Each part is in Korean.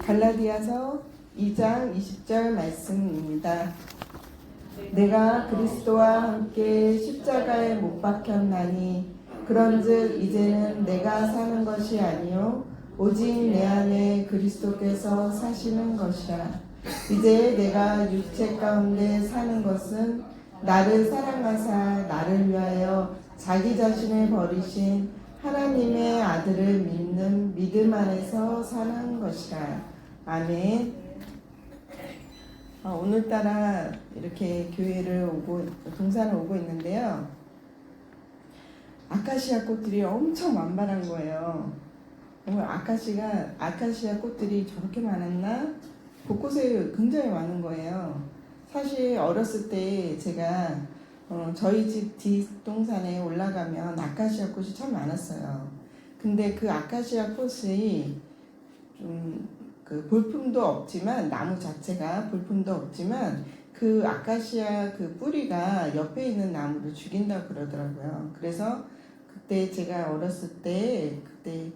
갈라디아서 2장 20절 말씀입니다. 내가 그리스도와 함께 십자가에 못 박혔나니 그런즉 이제는 내가 사는 것이 아니요 오직 내 안에 그리스도께서 사시는 것이라. 이제 내가 육체 가운데 사는 것은 나를 사랑하사 나를 위하여 자기 자신을 버리신 하나님의 아들을 믿는 믿음 안에서 사는 것이라. 아멘. 오늘따라 이렇게 교회를 오고 동산을 오고 있는데요. 아카시아 꽃들이 엄청 만발한 거예요. 아카시아 꽃들이 저렇게 많았나? 곳곳에 굉장히 많은 거예요. 사실 어렸을 때 제가 저희 집 뒷동산에 올라가면 아카시아 꽃이 참 많았어요. 근데 그 아카시아 꽃이 좀 그 볼품도 없지만, 나무 자체가 볼품도 없지만 그 아카시아 그 뿌리가 옆에 있는 나무를 죽인다고 그러더라고요. 그래서 그때 제가 어렸을 때 그때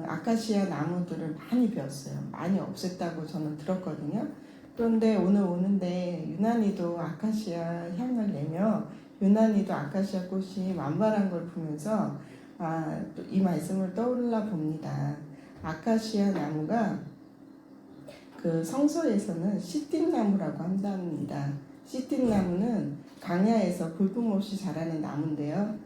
아카시아 나무들을 많이 베었어요. 많이 없앴다고 저는 들었거든요. 그런데 오늘 오는데 유난히도 아카시아 향을 내며 유난히도 아카시아 꽃이 만발한 걸 보면서 또 이 말씀을 떠올라 봅니다. 아카시아 나무가 그 성서에서는 시띠나무라고 한답니다. 시띠나무는 강야에서 볼품없이 자라는 나무인데요.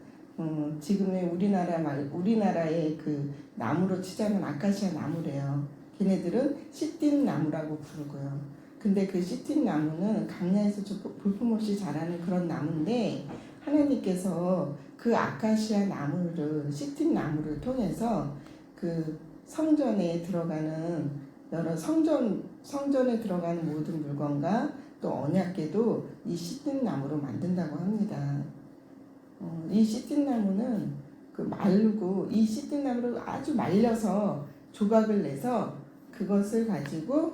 지금의 우리나라의 그 나무로 치자면 아카시아 나무래요. 걔네들은 시띠나무라고 부르고요. 근데 그 시띠나무는 강야에서 볼품없이 자라는 그런 나무인데, 하나님께서 그 아카시아 나무를, 시띠나무를 통해서 그 성전에 들어가는 여러 성전에 들어가는 모든 물건과 또 언약궤도 이 시띠나무로 만든다고 합니다. 이 시띠나무는 이 시띠나무를 아주 말려서 조각을 내서 그것을 가지고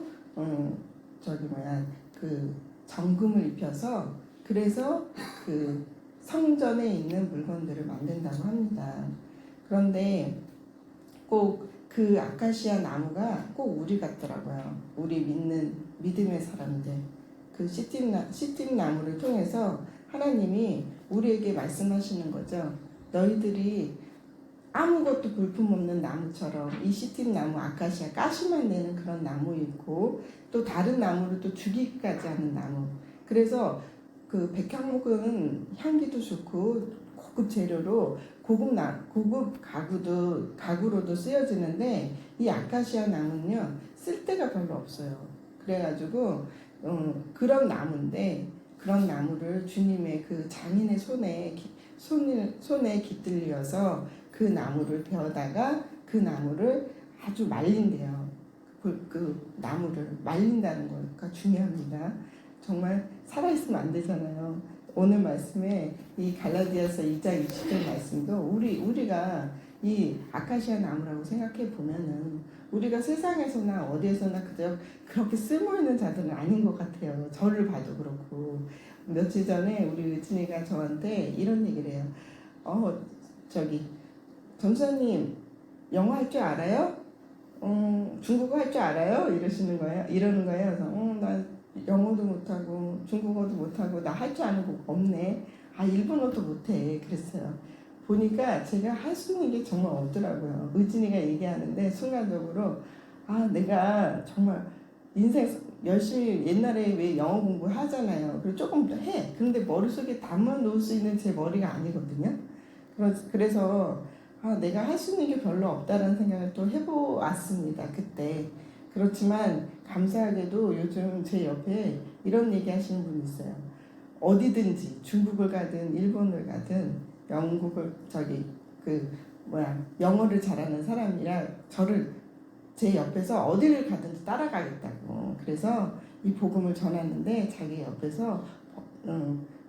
그 정금을 입혀서, 그래서 그 성전에 있는 물건들을 만든다고 합니다. 그런데 꼭 그 아카시아 나무가 꼭 우리 같더라고요. 우리 믿음의 사람들. 그 시띠 나무를 통해서 하나님이 우리에게 말씀하시는 거죠. 너희들이 아무것도 볼품없는 나무처럼 이 시띠 나무, 아카시아, 가시만 내는 그런 나무 있고, 또 다른 나무를 또 죽이기까지 하는 나무. 그래서 그 백향목은 향기도 좋고 고급 재료로 고급 가구로도 쓰여지는데, 이 아카시아 나무는요 쓸 데가 별로 없어요. 그래가지고 그런 나무인데, 그런 나무를 주님의 그 장인의 손에 깃들려서 그 나무를 베어다가 그 나무를 아주 말린대요. 그 나무를 말린다는 거가 중요합니다. 정말 살아있으면 안 되잖아요. 오늘 말씀에 이 갈라디아서 2장 20절 말씀도 우리가 이 아카시아 나무라고 생각해 보면은 우리가 세상에서나 어디에서나 그저 그렇게 쓸모있는 자들은 아닌 것 같아요. 저를 봐도 그렇고. 며칠 전에 우리 의진이가 저한테 이런 얘기를 해요. 전사님 영어 할 줄 알아요? 중국어 할 줄 알아요? 이러는 거예요. 그래서 나 영어도 못하고 중국어도 못하고 나 할 줄 아는 거 없네. 일본어도 못해. 그랬어요. 보니까 제가 할 수 있는 게 정말 없더라고요. 의진이가 얘기하는데 순간적으로 내가 정말 인생 열심히 옛날에 왜 영어 공부 하잖아요. 그리고 조금 더 해. 근데 머릿속에 담아 놓을 수 있는 제 머리가 아니거든요. 그래서 내가 할 수 있는 게 별로 없다는 생각을 또 해보았습니다. 그때. 그렇지만 감사하게도 요즘 제 옆에 이런 얘기 하시는 분이 있어요. 어디든지 중국을 가든 일본을 가든 영어를 잘하는 사람이라 제 옆에서 어디를 가든지 따라가겠다고. 그래서 이 복음을 전하는데 자기 옆에서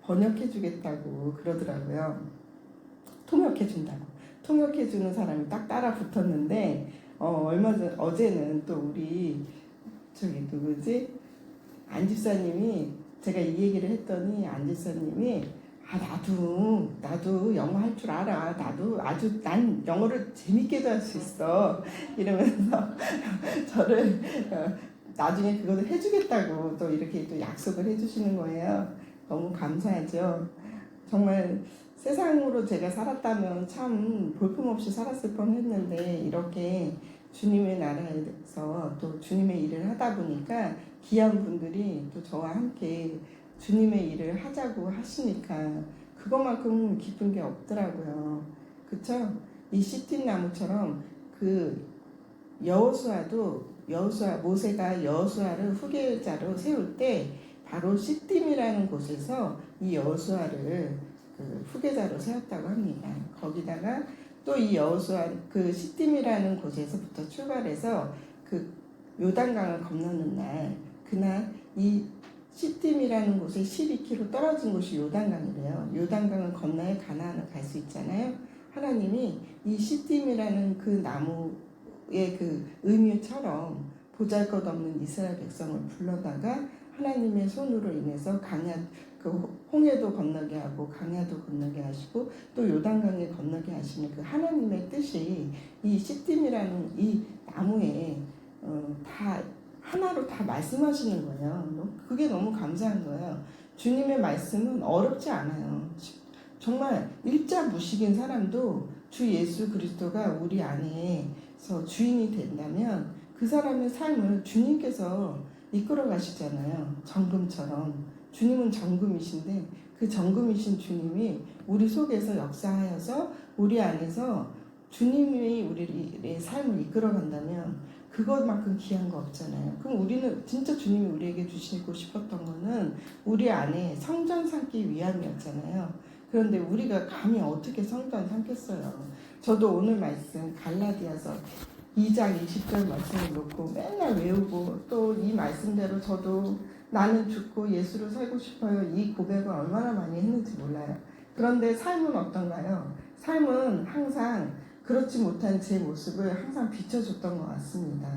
번역해 주겠다고 그러더라고요. 통역해 준다고. 통역해 주는 사람이 딱 따라 붙었는데 어제는 또 우리 누구지? 안 집사님이, 제가 이 얘기를 했더니 안 집사님이 나도 영어 할 줄 알아. 난 영어를 재밌게도 할 수 있어. 이러면서 저를 나중에 그거를 해주겠다고 또 이렇게 또 약속을 해주시는 거예요. 너무 감사하죠. 정말 세상으로 제가 살았다면 참 볼품없이 살았을 뻔했는데 이렇게 주님의 나라에서 또 주님의 일을 하다 보니까 귀한 분들이 또 저와 함께 주님의 일을 하자고 하시니까 그것만큼 기쁜 게 없더라고요. 그쵸? 이 시틴 나무처럼 그 모세가 여호수아를 후계자로 세울 때 바로 시딤이라는 곳에서 이 여호수아를 그 후계자로 세웠다고 합니다. 거기다가 또 이 여호수아 그 시딤이라는 곳에서부터 출발해서 그 요단강을 건너는 날 그날 이 시딤이라는 곳에 12km 떨어진 곳이 요단강이래요. 요단강을 건너야 가나안을 갈 수 있잖아요. 하나님이 이 시딤이라는 그 나무의 그 의미처럼 보잘것없는 이스라엘 백성을 불러다가 하나님의 손으로 인해서 그 홍해도 건너게 하고 강야도 건너게 하시고 또 요단강에 건너게 하시는 그 하나님의 뜻이 이 시딤이라는 이 나무에 다 하나로 다 말씀하시는 거예요. 그게 너무 감사한 거예요. 주님의 말씀은 어렵지 않아요. 정말 일자 무식인 사람도 주 예수 그리스도가 우리 안에서 주인이 된다면 그 사람의 삶을 주님께서 이끌어 가시잖아요. 정금처럼. 주님은 정금이신데 그 정금이신 주님이 우리 속에서 역사하여서 우리 안에서 주님이 우리의 삶을 이끌어 간다면 그것만큼 귀한 거 없잖아요. 그럼 우리는 진짜 주님이 우리에게 주시고 싶었던 거는 우리 안에 성전 삼기 위함이었잖아요. 그런데 우리가 감히 어떻게 성전 삼겠어요. 저도 오늘 말씀 갈라디아서 2장 20절 말씀을 놓고 맨날 외우고 또 이 말씀대로 저도 나는 죽고 예수로 살고 싶어요. 이 고백을 얼마나 많이 했는지 몰라요. 그런데 삶은 어떤가요? 삶은 항상 그렇지 못한 제 모습을 항상 비춰줬던 것 같습니다.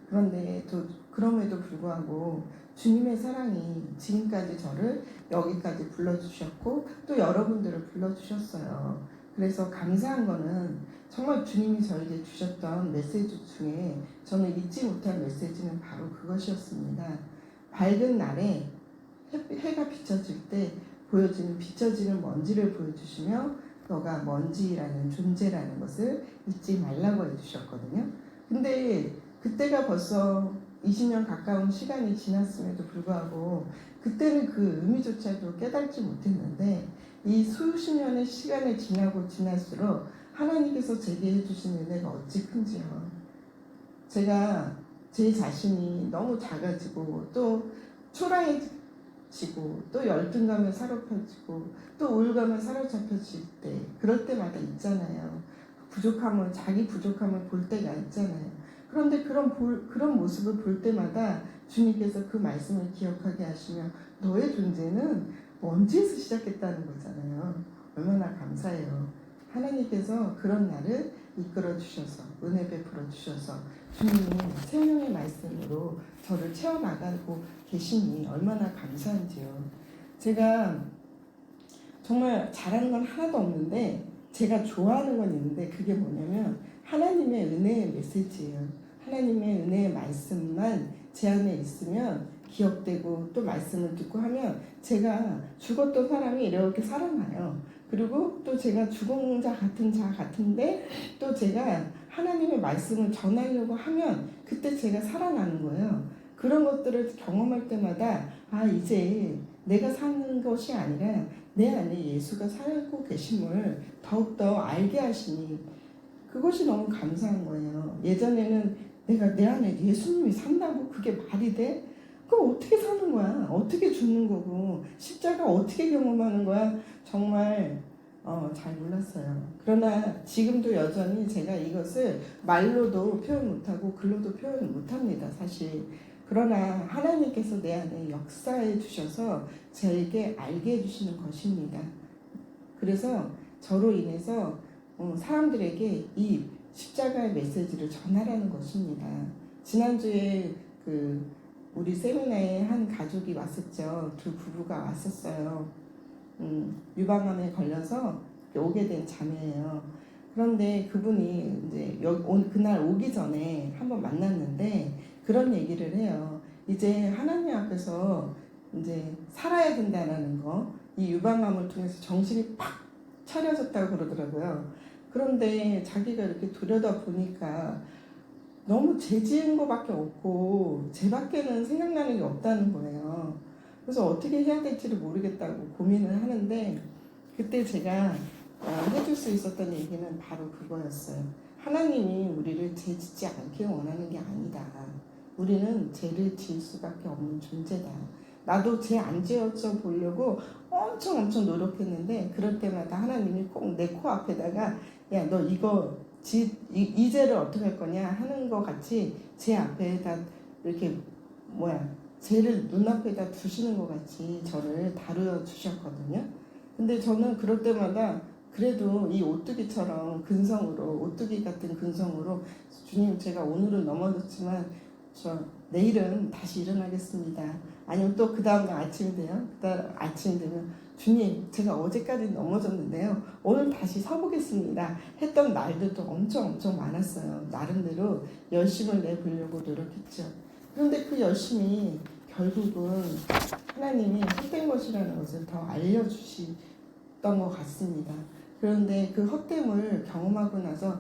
그런데 또 그럼에도 불구하고 주님의 사랑이 지금까지 저를 여기까지 불러주셨고 또 여러분들을 불러주셨어요. 그래서 감사한 거는 정말 주님이 저에게 주셨던 메시지 중에 저는 잊지 못할 메시지는 바로 그것이었습니다. 밝은 날에 해가 비춰질 때 비춰지는 먼지를 보여주시며 너가 먼지라는 존재라는 것을 잊지 말라고 해주셨거든요. 근데 그때가 벌써 20년 가까운 시간이 지났음에도 불구하고 그때는 그 의미조차도 깨닫지 못했는데 이 수십 년의 시간이 지날수록 하나님께서 제게 해주신 은혜가 어찌 큰지요. 제가 제 자신이 너무 작아지고 또 초라해지고 또 열등감에 사로잡혀지고 또 우울감에 사로잡혀질 때 그럴 때마다 있잖아요. 자기 부족함을 볼 때가 있잖아요. 그런데 그런 모습을 볼 때마다 주님께서 그 말씀을 기억하게 하시며 너의 존재는 먼지에서 시작했다는 거잖아요. 얼마나 감사해요. 하나님께서 그런 날을 이끌어 주셔서 은혜 베풀어 주셔서 주님이 생명의 말씀으로 저를 채워나가고 계시니 얼마나 감사한지요. 제가 정말 잘하는 건 하나도 없는데 제가 좋아하는 건 있는데 그게 뭐냐면 하나님의 은혜의 메시지예요. 하나님의 은혜의 말씀만 제 안에 있으면 기억되고 또 말씀을 듣고 하면 제가 죽었던 사람이 이렇게 살아나요. 그리고 또 제가 죽은 자 같은데 또 제가 하나님의 말씀을 전하려고 하면 그때 제가 살아나는 거예요. 그런 것들을 경험할 때마다 이제 내가 사는 것이 아니라 내 안에 예수가 살고 계심을 더욱더 알게 하시니 그것이 너무 감사한 거예요. 예전에는 내가 내 안에 예수님이 산다고 그게 말이 돼? 그럼 어떻게 사는 거야? 어떻게 죽는 거고 십자가 어떻게 경험하는 거야? 정말 잘 몰랐어요. 그러나 지금도 여전히 제가 이것을 말로도 표현 못하고 글로도 표현 못합니다. 사실. 그러나 하나님께서 내 안에 역사해 주셔서 저에게 알게 해주시는 것입니다. 그래서 저로 인해서 사람들에게 이 십자가의 메시지를 전하라는 것입니다. 지난주에 우리 세미나에 한 가족이 왔었죠. 두 부부가 왔었어요. 유방암에 걸려서 오게 된 자매예요. 그런데 그분이 이제 그날 오기 전에 한번 만났는데 그런 얘기를 해요. 이제 하나님 앞에서 이제 살아야 된다는 거, 이 유방암을 통해서 정신이 팍 차려졌다고 그러더라고요. 그런데 자기가 이렇게 들여다 보니까 너무 죄 지은 거밖에 없고 죄밖에는 생각나는 게 없다는 거예요. 그래서 어떻게 해야 될지를 모르겠다고 고민을 하는데 그때 제가 해줄 수 있었던 얘기는 바로 그거였어요. 하나님이 우리를 죄 짓지 않게 원하는 게 아니다. 우리는 죄를 지을 수밖에 없는 존재다. 나도 죄 안 지어져 보려고 엄청 노력했는데 그럴 때마다 하나님이 꼭 내 코앞에다가 야, 너 이거 이 죄를 어떻게 할 거냐 하는 것 같이 제 앞에다 이렇게 죄를 눈앞에다 두시는 것 같이 저를 다루어 주셨거든요. 근데 저는 그럴 때마다 그래도 이 오뚜기처럼 근성으로, 오뚜기 같은 근성으로 주님, 제가 오늘은 넘어졌지만 저 내일은 다시 일어나겠습니다. 아니면 또 그 다음날 아침이 돼요. 그 다음 아침이 되면 주님, 제가 어제까지 넘어졌는데요. 오늘 다시 서보겠습니다. 했던 날들도 엄청 많았어요. 나름대로 열심을 내보려고 노력했죠. 그런데 그 열심이 결국은 하나님이 헛된 것이라는 것을 더 알려주시던 것 같습니다. 그런데 그 헛됨을 경험하고 나서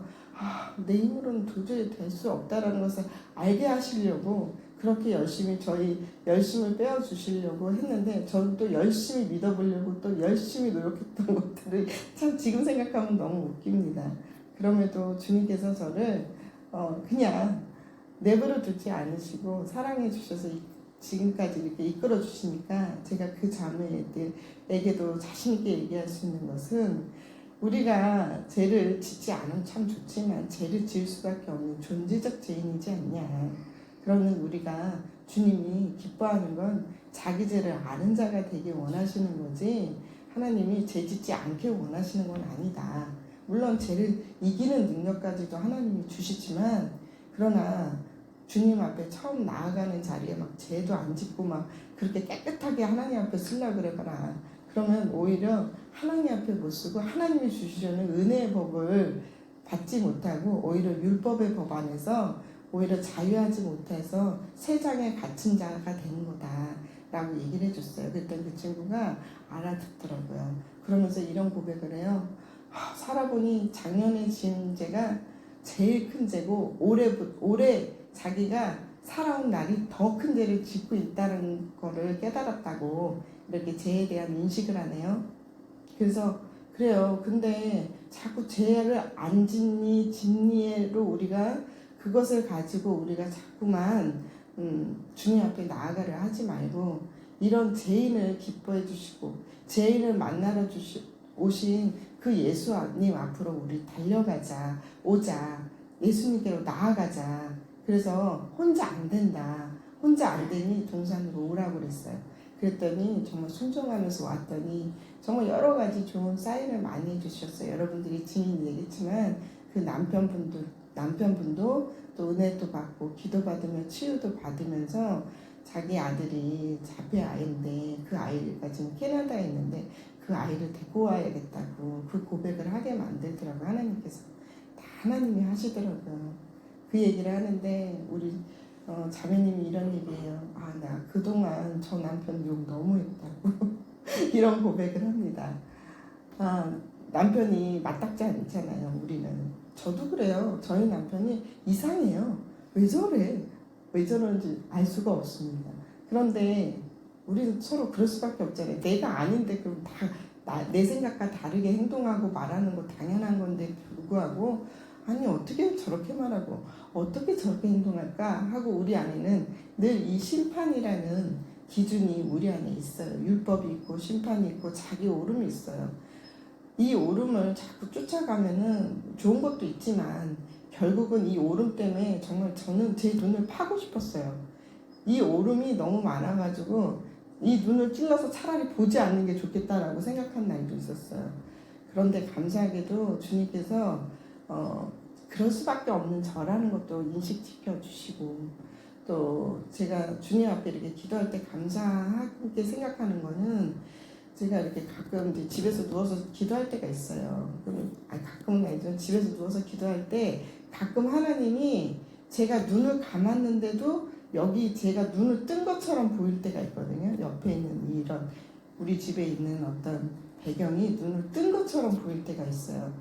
내 힘으로는 도저히 될 수 없다라는 것을 알게 하시려고 그렇게 열심히 저희 열심을 빼어주시려고 했는데 저는 또 열심히 믿어보려고 또 열심히 노력했던 것들을 참 지금 생각하면 너무 웃깁니다. 그럼에도 주님께서 저를 그냥 내버려 두지 않으시고 사랑해 주셔서 지금까지 이렇게 이끌어 주시니까 제가 그 자매들에게도 자신 있게 얘기할 수 있는 것은 우리가 죄를 짓지 않으면 참 좋지만 죄를 지을 수밖에 없는 존재적 죄인이지 않냐. 그러면 우리가 주님이 기뻐하는 건 자기 죄를 아는 자가 되길 원하시는 거지 하나님이 죄 짓지 않게 원하시는 건 아니다. 물론 죄를 이기는 능력까지도 하나님이 주시지만 그러나 주님 앞에 처음 나아가는 자리에 막 죄도 안 짓고 막 그렇게 깨끗하게 하나님 앞에 쓰려고 그래봐라. 그러면 오히려 하나님 앞에 못 쓰고 하나님이 주시려는 은혜의 법을 받지 못하고 오히려 율법의 법 안에서 오히려 자유하지 못해서 세상에 갇힌 자가 되는 거다 라고 얘기를 해줬어요. 그랬더니 그 친구가 알아듣더라고요. 그러면서 이런 고백을 해요. 살아보니 작년에 지은 죄가 제일 큰 죄고 올해 자기가 살아온 날이 더 큰 죄를 짓고 있다는 거를 깨달았다고 이렇게 죄에 대한 인식을 하네요. 그래서 그래요. 근데 자꾸 죄를 안 짓니로 우리가 그것을 가지고 우리가 자꾸만 주님 앞에 나아가려 하지 말고 이런 죄인을 기뻐해 주시고 죄인을 만나러 오신 그 예수님 앞으로 우리 달려가자. 오자. 예수님께로 나아가자. 그래서 혼자 안 된다. 혼자 안 되니 동산으로 오라고 그랬어요. 그랬더니 정말 순종하면서 왔더니 정말 여러 가지 좋은 사인을 많이 해주셨어요. 여러분들이 증인이겠지만 그 남편분도 또 은혜도 받고 기도받으며 치유도 받으면서 자기 아들이 자폐 아이인데 그 아이가 지금 캐나다에 있는데 그 아이를 데리고 와야겠다고 그 고백을 하게 만들더라고요. 하나님께서 다 하나님이 하시더라고요. 그 얘기를 하는데 우리 자매님이 이런 얘기예요. 나 그동안 저 남편 욕 너무 했다고 이런 고백을 합니다. 남편이 맞닥지 않잖아요. 우리는. 저도 그래요. 저희 남편이 이상해요. 왜 저래? 왜 저런지 알 수가 없습니다. 그런데 우리는 서로 그럴 수밖에 없잖아요. 내가 아닌데 그럼 내 생각과 다르게 행동하고 말하는 거 당연한 건데 불구하고 아니 어떻게 저렇게 말하고 어떻게 저렇게 행동할까 하고 우리 안에는 늘 이 심판이라는 기준이 우리 안에 있어요. 율법이 있고 심판이 있고 자기 오름이 있어요. 이 오름을 자꾸 쫓아가면은 좋은 것도 있지만 결국은 이 오름 때문에 정말 저는 제 눈을 파고 싶었어요. 이 오름이 너무 많아가지고 이 눈을 찔러서 차라리 보지 않는 게 좋겠다라고 생각한 날도 있었어요. 그런데 감사하게도 주님께서 그럴 수밖에 없는 저라는 것도 인식시켜 주시고 또 제가 주님 앞에 이렇게 기도할 때 감사하게 생각하는 거는 제가 이렇게 가끔 이제 집에서 누워서 기도할 때가 있어요. 그러면 가끔은 아니죠. 집에서 누워서 기도할 때 가끔 하나님이 제가 눈을 감았는데도 여기 제가 눈을 뜬 것처럼 보일 때가 있거든요. 옆에 있는 이런 우리 집에 있는 어떤 배경이 눈을 뜬 것처럼 보일 때가 있어요.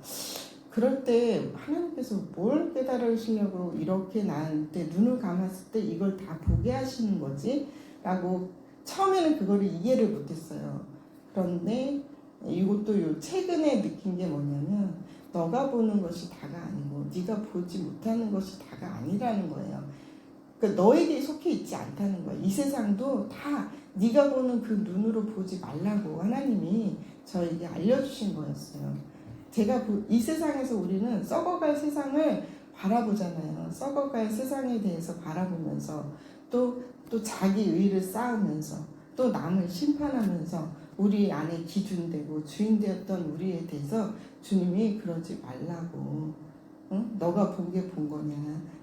그럴 때 하나님께서 뭘 깨달으시려고 이렇게 나한테 눈을 감았을 때 이걸 다 보게 하시는 거지? 라고 처음에는 그거를 이해를 못했어요. 그런데 이것도 요 최근에 느낀 게 뭐냐면 너가 보는 것이 다가 아니고 네가 보지 못하는 것이 다가 아니라는 거예요. 그러니까 너에게 속해 있지 않다는 거예요. 이 세상도 다 네가 보는 그 눈으로 보지 말라고 하나님이 저에게 알려주신 거였어요. 제가 이 세상에서 우리는 썩어갈 세상을 바라보잖아요. 썩어갈 세상에 대해서 바라보면서 또 자기 의를 쌓으면서 또 남을 심판하면서 우리 안에 기준되고 주인되었던 우리에 대해서 주님이 그러지 말라고, 응? 너가 본 게 본 거냐,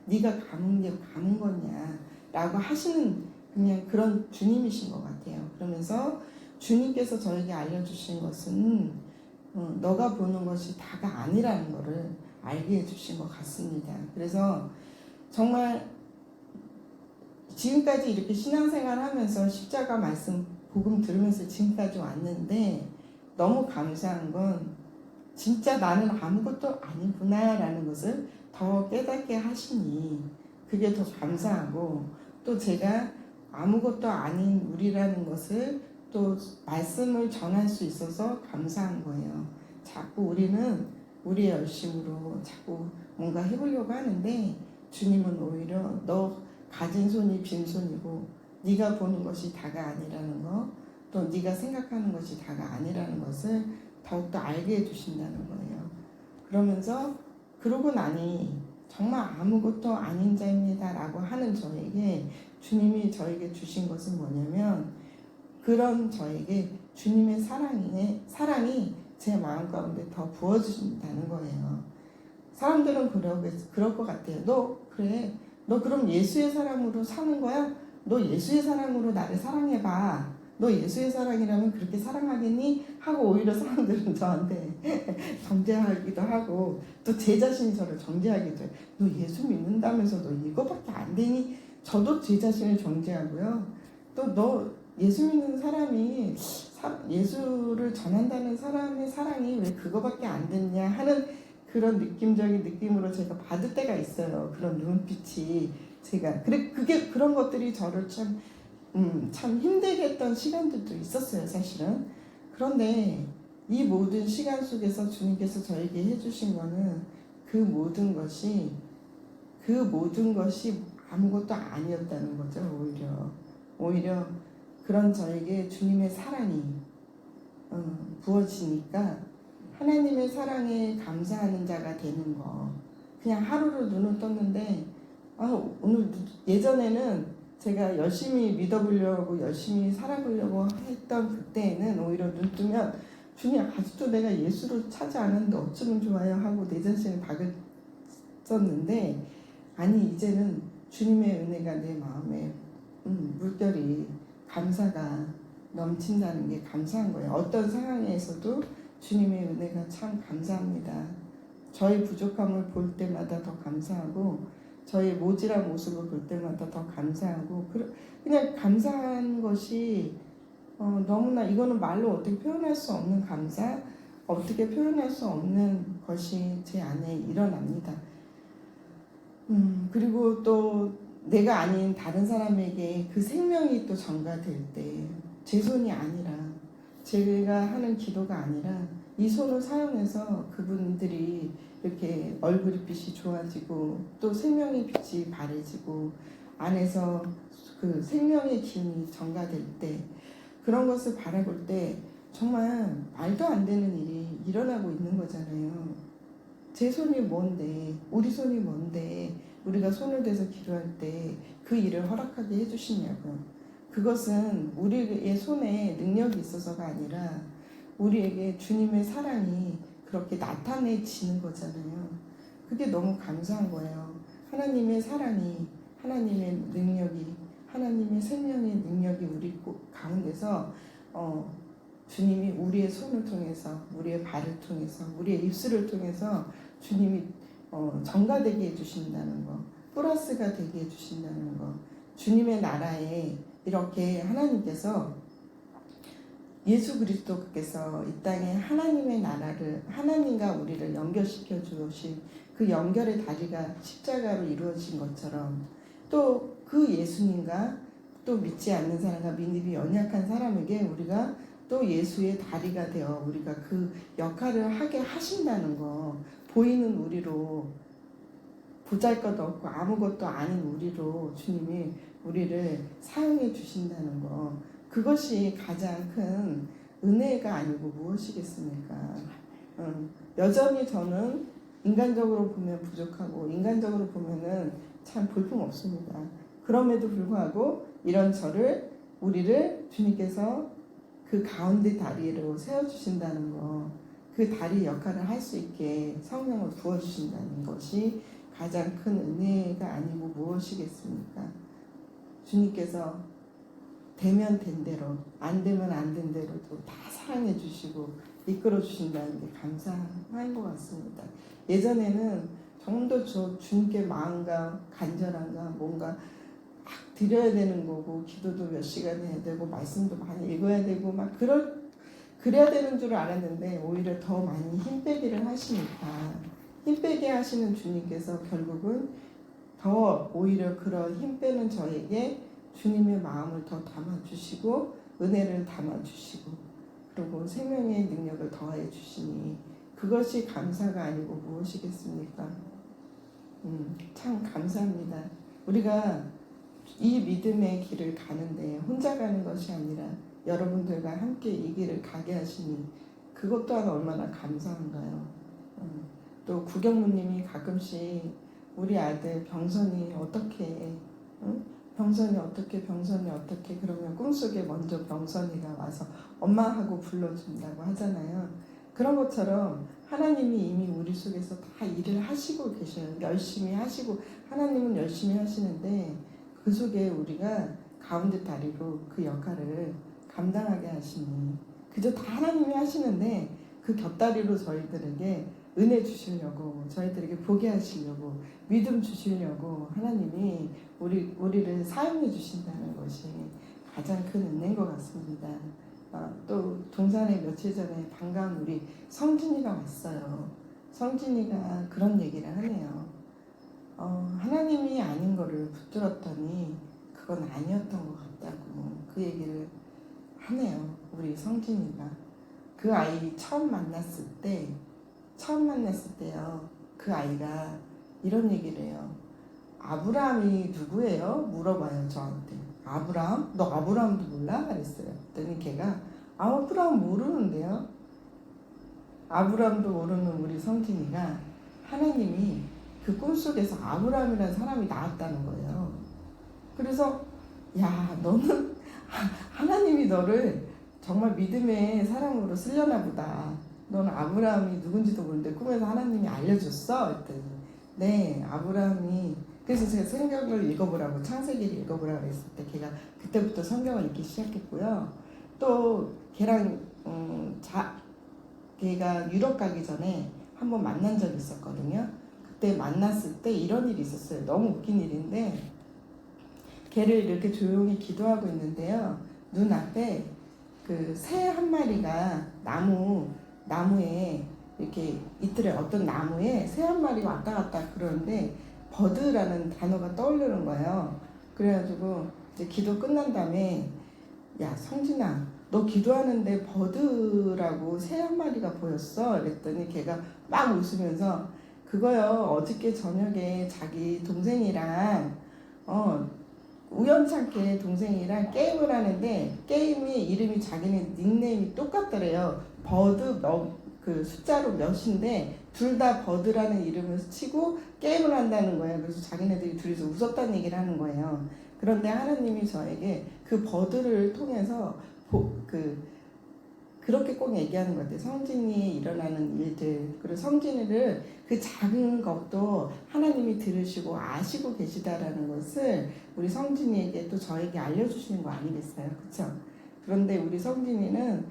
네가 감은 게 감은 거냐 라고 하시는 그냥 그런 주님이신 것 같아요. 그러면서 주님께서 저에게 알려주신 것은 너가 보는 것이 다가 아니라는 것을 알게 해주신 것 같습니다. 그래서 정말 지금까지 이렇게 신앙생활 하면서 십자가 말씀 복음 들으면서 지금까지 왔는데 너무 감사한 건 진짜 나는 아무것도 아니구나 라는 것을 더 깨닫게 하시니 그게 더 감사하고, 또 제가 아무것도 아닌 우리라는 것을 또 말씀을 전할 수 있어서 감사한 거예요. 자꾸 우리는 우리의 열심으로 자꾸 뭔가 해보려고 하는데 주님은 오히려 너 가진 손이 빈손이고 네가 보는 것이 다가 아니라는 거, 또 네가 생각하는 것이 다가 아니라는 것을 더욱더 알게 해주신다는 거예요. 그러면서 그러고 나니 정말 아무것도 아닌 자입니다 라고 하는 저에게 주님이 저에게 주신 것은 뭐냐면 그런 저에게 주님의 사랑이 제 마음 가운데 더 부어주신다는 거예요. 사람들은 그럴 것 같아요. 너 그래, 너 그럼 예수의 사랑으로 사는 거야? 너 예수의 사랑으로 나를 사랑해봐. 너 예수의 사랑이라면 그렇게 사랑하겠니? 하고 오히려 사람들은 저한테 정죄하기도 하고 또 제 자신이 저를 정죄하기도 해요. 너 예수 믿는다면서 너 이거밖에 안 되니? 저도 제 자신을 정죄하고요. 또 너 예수 믿는 사람이 예수를 전한다는 사람의 사랑이 왜 그거밖에 안 됐냐 하는 그런 느낌적인 느낌으로 제가 받을 때가 있어요. 그런 눈빛이 제가 그런 것들이 저를 참 힘들게 했던 시간들도 있었어요, 사실은. 그런데 이 모든 시간 속에서 주님께서 저에게 해주신 거는 그 모든 것이 아무것도 아니었다는 거죠. 오히려 그런 저에게 주님의 사랑이 부어지니까 하나님의 사랑에 감사하는 자가 되는 거. 그냥 하루를 눈을 떴는데 오늘 예전에는 제가 열심히 믿어보려고 열심히 살아보려고 했던 그때에는 오히려 눈 뜨면 주님 아직도 내가 예수를 찾지 않았는데 어쩌면 좋아요 하고 내 자신을 다그쳤는데, 아니 이제는 주님의 은혜가 내 마음에 물결이 감사가 넘친다는 게 감사한 거예요. 어떤 상황에서도 주님의 은혜가 참 감사합니다. 저의 부족함을 볼 때마다 더 감사하고 저의 모질한 모습을 볼 때마다 더 감사하고 그냥 감사한 것이 너무나 이거는 말로 어떻게 표현할 수 없는 감사, 어떻게 표현할 수 없는 것이 제 안에 일어납니다. 그리고 또 내가 아닌 다른 사람에게 그 생명이 또 전가될 때 제 손이 아니라 제가 하는 기도가 아니라 이 손을 사용해서 그분들이 이렇게 얼굴의 빛이 좋아지고 또 생명의 빛이 바래지고 안에서 그 생명의 기운이 전가될 때 그런 것을 바라볼 때 정말 말도 안 되는 일이 일어나고 있는 거잖아요. 제 손이 뭔데, 우리 손이 뭔데 우리가 손을 대서 기도할 때 그 일을 허락하게 해주시냐고. 그것은 우리의 손에 능력이 있어서가 아니라 우리에게 주님의 사랑이 그렇게 나타내지는 거잖아요. 그게 너무 감사한 거예요. 하나님의 사랑이, 하나님의 능력이, 하나님의 생명의 능력이 우리 가운데서 주님이 우리의 손을 통해서, 우리의 발을 통해서, 우리의 입술을 통해서 주님이 전가되게 해주신다는 거, 플러스가 되게 해주신다는 거, 주님의 나라에 이렇게 하나님께서, 예수 그리스도께서 이 땅에 하나님의 나라를, 하나님과 우리를 연결시켜 주신 그 연결의 다리가 십자가로 이루어진 것처럼, 또 그 예수님과 또 믿지 않는 사람과 믿음이 연약한 사람에게 우리가 또 예수의 다리가 되어 우리가 그 역할을 하게 하신다는 거, 보이는 우리로, 보잘것없고 아무것도 아닌 우리로 주님이 우리를 사용해 주신다는 거, 그것이 가장 큰 은혜가 아니고 무엇이겠습니까? 여전히 저는 인간적으로 보면 부족하고 인간적으로 보면은 참 볼품없습니다. 그럼에도 불구하고 이런 저를, 우리를 주님께서 그 가운데 다리로 세워주신다는 거, 그 다리 역할을 할 수 있게 성령을 부어주신다는 것이 가장 큰 은혜가 아니고 무엇이겠습니까? 주님께서 되면 된 대로, 안 되면 안 된 대로도 다 사랑해 주시고 이끌어 주신다는 게 감사한 것 같습니다. 예전에는 좀 더 주님께 마음과 간절함과 뭔가 막 드려야 되는 거고, 기도도 몇 시간 해야 되고, 말씀도 많이 읽어야 되고, 막 그래야 되는 줄 알았는데, 오히려 더 많이 힘 빼기를 하시니까, 힘 빼게 하시는 주님께서 결국은 더 오히려 그런 힘 빼는 저에게 주님의 마음을 더 담아주시고, 은혜를 담아주시고, 그리고 생명의 능력을 더해 주시니, 그것이 감사가 아니고 무엇이겠습니까? 참 감사합니다. 우리가 이 믿음의 길을 가는데 혼자 가는 것이 아니라 여러분들과 함께 이 길을 가게 하시니 그것 또한 얼마나 감사한가요? 또 구경무님이 가끔씩 우리 아들 병선이 어떻게, 병선이 어떻게 그러면 꿈속에 먼저 병선이가 와서 엄마하고 불러준다고 하잖아요. 그런 것처럼 하나님이 이미 우리 속에서 다 일을 하시고 계셔요. 열심히 하시고, 하나님은 열심히 하시는데 그 속에 우리가 가운데 다리로 그 역할을 감당하게 하시니, 그저 다 하나님이 하시는데 그 곁다리로 저희들에게 은혜 주시려고, 저희들에게 보게 하시려고, 믿음 주시려고 하나님이 우리를 사용해 주신다는 것이 가장 큰 은혜인 것 같습니다. 또 동산에 며칠 전에 반가운 우리 성진이가 왔어요. 성진이가 그런 얘기를 하네요. 하나님이 아닌 거를 붙들었더니 그건 아니었던 것 같다고 그 얘기를 하네요. 우리 성진이가. 그 아이 처음 만났을 때요. 그 아이가 이런 얘기를 해요. 아브라함이 누구예요? 물어봐요, 저한테. 아브라함? 너 아브라함도 몰라? 그랬어요. 그랬더니 걔가 아브라함 모르는데요. 아브라함도 모르는 우리 성진이가 하나님이 그 꿈속에서 아브라함이라는 사람이 나왔다는 거예요. 그래서 야, 너는 하나님이 너를 정말 믿음의 사람으로 쓰려나 보다. 너는 아브라함이 누군지도 모르는데 꿈에서 하나님이 알려줬어? 그랬더니 네, 아브라함이. 그래서 제가 성경을 읽어보라고, 창세기를 읽어보라고 했을 때 걔가 그때부터 성경을 읽기 시작했고요. 또 걔랑 걔가 유럽 가기 전에 한번 만난 적이 있었거든요. 그때 만났을 때 이런 일이 있었어요. 너무 웃긴 일인데, 걔를 이렇게 조용히 기도하고 있는데요, 눈앞에 그 새 한 마리가 나무에 이렇게 있더래. 어떤 나무에 새 한 마리가 왔다 갔다 그러는데 버드라는 단어가 떠오르는 거예요. 그래가지고 이제 기도 끝난 다음에 야, 성진아, 너 기도하는데 버드라고 새 한 마리가 보였어? 그랬더니 걔가 막 웃으면서 그거요, 어저께 저녁에 자기 동생이랑 우연찮게 동생이랑 게임을 하는데 게임이 이름이 자기네 닉네임이 똑같더래요. 버드 그 숫자로 몇인데 둘 다 버드라는 이름을 치고 게임을 한다는 거예요. 그래서 자기네들이 둘이서 웃었다는 얘기를 하는 거예요. 그런데 하나님이 저에게 그 버드를 통해서 그렇게 꼭 얘기하는 것 같아요. 성진이에 일어나는 일들, 그리고 성진이를 그 작은 것도 하나님이 들으시고 아시고 계시다라는 것을 우리 성진이에게 또 저에게 알려주시는 거 아니겠어요? 그렇죠? 그런데 우리 성진이는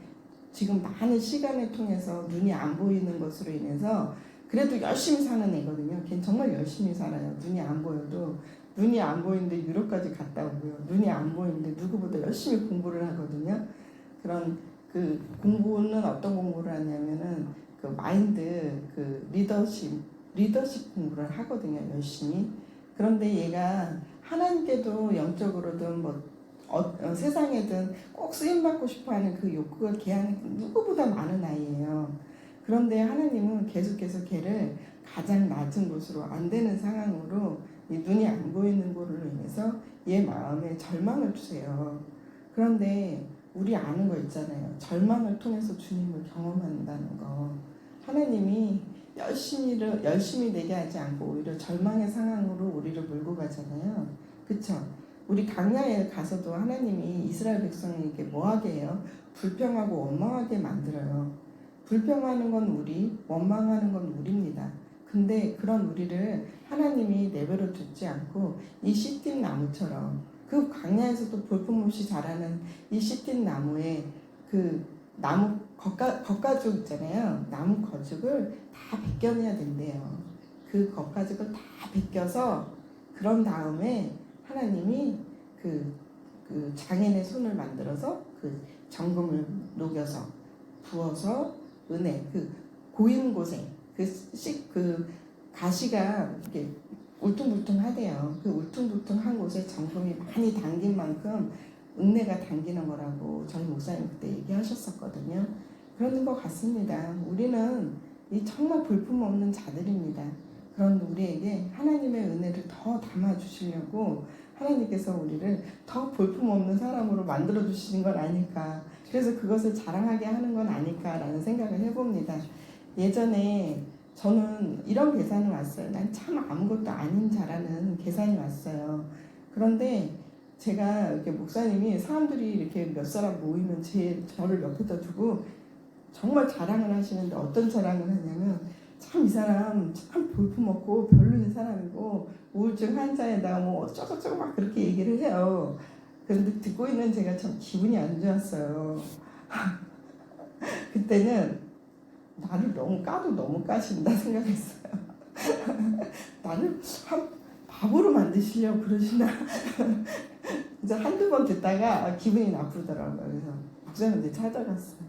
지금 많은 시간을 통해서 눈이 안 보이는 것으로 인해서 그래도 열심히 사는 애거든요. 걔는 정말 열심히 살아요. 눈이 안 보여도. 눈이 안 보이는데 유럽까지 갔다 오고요. 눈이 안 보이는데 누구보다 열심히 공부를 하거든요. 그런 그 공부는 어떤 공부를 하냐면은 그 마인드 그 리더십 공부를 하거든요. 열심히. 그런데 얘가 하나님께도 영적으로든 뭐 세상에든 꼭 쓰임받고 싶어하는 그 욕구가 걔 안에 누구보다 많은 아이예요. 그런데 하나님은 계속해서 걔를 가장 낮은 곳으로 안 되는 상황으로 이 눈이 안 보이는 걸로 인해서 얘 마음에 절망을 주세요. 그런데 우리 아는 거 있잖아요. 절망을 통해서 주님을 경험한다는 거. 하나님이 열심히 되게 하지 않고 오히려 절망의 상황으로 우리를 몰고 가잖아요. 그쵸? 우리 강야에 가서도 하나님이 이스라엘 백성에게 뭐하게 해요? 불평하고 원망하게 만들어요. 불평하는 건 우리, 원망하는 건 우리입니다. 근데 그런 우리를 하나님이 내버려 두지 않고 이 시띠 나무처럼 그 강야에서도 볼품없이 자라는 이 시띠 나무에 그 나무 겉가죽 있잖아요. 나무 거죽을 다 벗겨내야 된대요. 그 겉가죽을 다 벗겨서 그런 다음에 하나님이 그 장인의 손을 만들어서 그 정금을 녹여서 부어서 은혜 그 고인 곳에 그 가시가 이렇게 울퉁불퉁하대요. 그 울퉁불퉁한 곳에 정금이 많이 담긴 만큼 은혜가 담기는 거라고 저희 목사님 그때 얘기하셨었거든요. 그런 것 같습니다. 우리는 이 정말 볼품없는 자들입니다. 그런 우리에게 하나님의 은혜를 더 담아주시려고 하나님께서 우리를 더 볼품없는 사람으로 만들어주시는 건 아닐까. 그래서 그것을 자랑하게 하는 건 아닐까라는 생각을 해봅니다. 예전에 저는 이런 계산을 왔어요. 난 참 아무것도 아닌 자라는 계산이 왔어요. 그런데 제가 이렇게 목사님이 사람들이 이렇게 몇 사람 모이면 저를 옆에다 두고 정말 자랑을 하시는데 어떤 자랑을 하냐면 참 이 사람 참 볼품없고 별로인 사람이고 우울증 환자에다가 뭐 어쩌고저쩌고 막 그렇게 얘기를 해요. 그런데 듣고 있는 제가 참 기분이 안 좋았어요. 그때는 나를 너무 까신다 생각했어요. 나를 바보로 만드시려고 그러시나. 이제 한두 번 듣다가 기분이 나쁘더라고요. 그래서 목사님한테 찾아갔어요.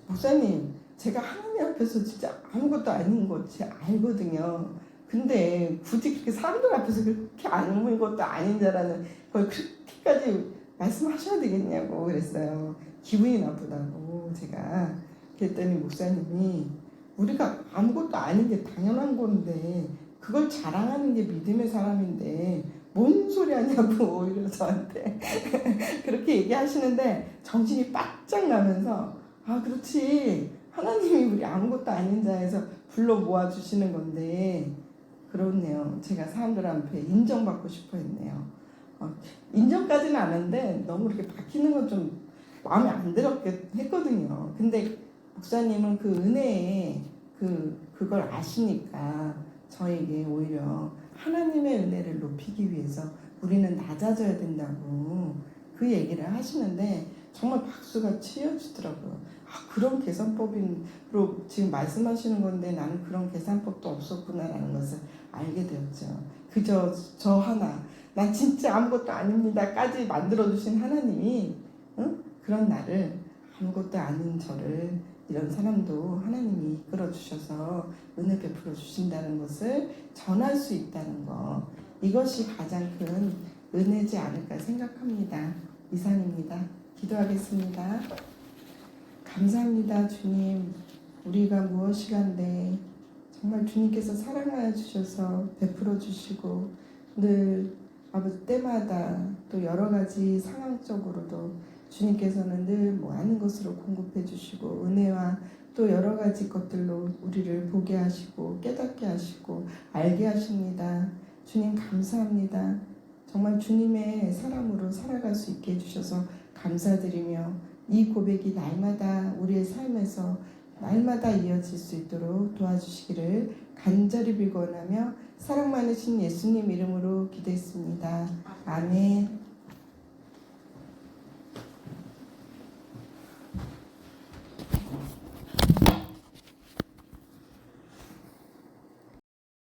목사님, 제가 하나님 앞에서 진짜 아무것도 아닌 거 제가 알거든요. 근데 굳이 그렇게 사람들 앞에서 그렇게 아무것도 아닌 자라는 걸 그렇게까지 말씀하셔야 되겠냐고 그랬어요. 기분이 나쁘다고 제가. 그랬더니 목사님이 우리가 아무것도 아닌 게 당연한 건데 그걸 자랑하는 게 믿음의 사람인데 뭔 소리 하냐고 오히려 저한테 그렇게 얘기하시는데 정신이 바짝 나면서 아 그렇지 하나님이 우리 아무것도 아닌 자에서 불러 모아주시는 건데 그렇네요. 제가 사람들 앞에 인정받고 싶어 했네요. 인정까지는 안 했는데 너무 이렇게 박히는 건 좀 마음에 안 들었게 했거든요. 근데 목사님은 그 은혜에 그걸 아시니까 저에게 오히려 하나님의 은혜를 높이기 위해서 우리는 낮아져야 된다고 그 얘기를 하시는데 정말 박수가 치여지더라고요. 아, 그런 계산법으로 지금 말씀하시는 건데 나는 그런 계산법도 없었구나라는 것을 알게 되었죠. 그저 저 하나, 난 진짜 아무것도 아닙니다까지 만들어주신 하나님이 그런 나를 아무것도 아닌 저를 이런 사람도 하나님이 이끌어 주셔서 은혜 베풀어 주신다는 것을 전할 수 있다는 것, 이것이 가장 큰 은혜지 않을까 생각합니다. 이상입니다. 기도하겠습니다. 감사합니다. 주님, 우리가 무엇이간데 정말 주님께서 사랑하여 주셔서 베풀어 주시고 늘 아버지 때마다 또 여러 가지 상황적으로도 주님께서는 늘 많은 것으로 공급해 주시고 은혜와 또 여러 가지 것들로 우리를 보게 하시고 깨닫게 하시고 알게 하십니다. 주님 감사합니다. 정말 주님의 사람으로 살아갈 수 있게 해주셔서 감사드리며 이 고백이 날마다 우리의 삶에서 날마다 이어질 수 있도록 도와주시기를 간절히 빌고 원하며 사랑 많으신 예수님 이름으로 기도했습니다. 아멘.